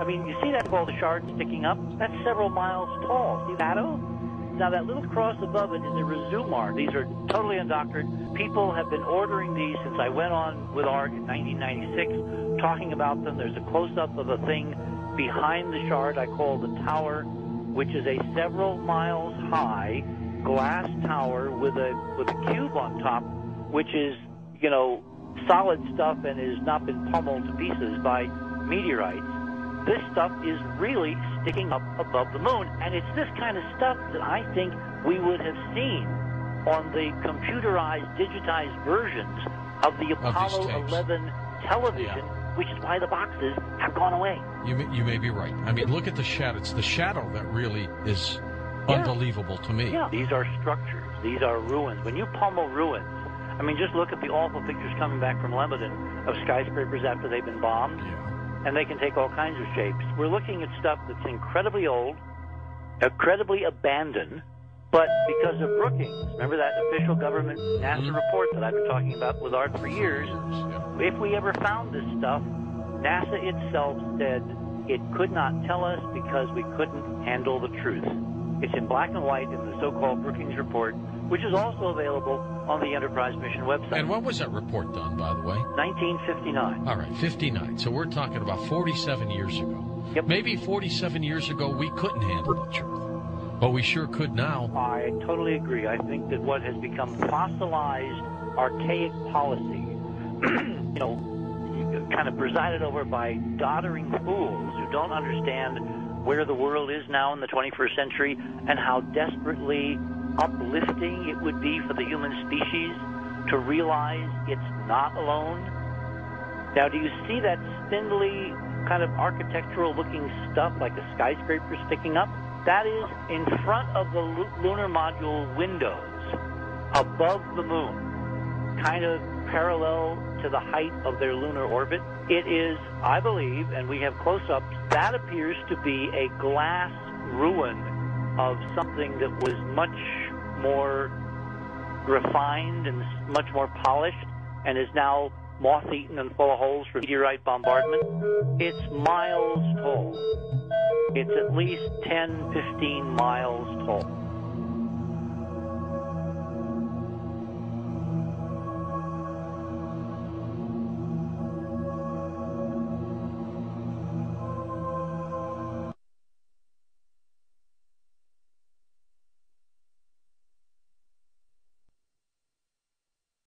I mean, you see that ball of shard sticking up? That's several miles tall. See that? Now, that little cross above it is a resumar. These are totally undoctored. People have been ordering these since I went on with ARC in 1996, talking about them. There's a close-up of a thing behind the shard I call the tower, which is a several miles high glass tower with a cube on top, which is, you know, solid stuff and has not been pummeled to pieces by meteorites. This stuff is really sticking up above the moon, and it's this kind of stuff that I think we would have seen on the computerized, digitized versions of the Apollo 11 television, which is why the boxes have gone away. You may be right. I mean, look at the shadow. It's the shadow that really is unbelievable to me. Yeah, these are structures. These are ruins. When you pummel ruins, I mean, just look at the awful pictures coming back from Lebanon of skyscrapers after they've been bombed. Yeah. And they can take all kinds of shapes. We're looking at stuff that's incredibly old, incredibly abandoned, but because of Brookings, remember that official government NASA report that I've been talking about with Art for years? If we ever found this stuff, NASA itself said it could not tell us because we couldn't handle the truth. It's in black and white in the so-called Brookings report, which is also available on the Enterprise mission website. And when was that report done, by the way? 1959. All right, 59. So we're talking about 47 years ago. Yep. Maybe 47 years ago we couldn't handle the truth, but we sure could now. I totally agree. I think that what has become fossilized, archaic policy, you know, kind of presided over by doddering fools who don't understand where the world is now in the 21st century and how desperately uplifting it would be for the human species to realize it's not alone. Now, do you see that spindly kind of architectural-looking stuff like a skyscraper sticking up? That is in front of the lunar module windows above the moon, kind of parallel to the height of their lunar orbit. It is, I believe, and we have close-ups, that appears to be a glass ruin of something that was much more refined and much more polished and is now moth-eaten and full of holes from meteorite bombardment. It's miles tall. It's at least 10, 15 miles tall.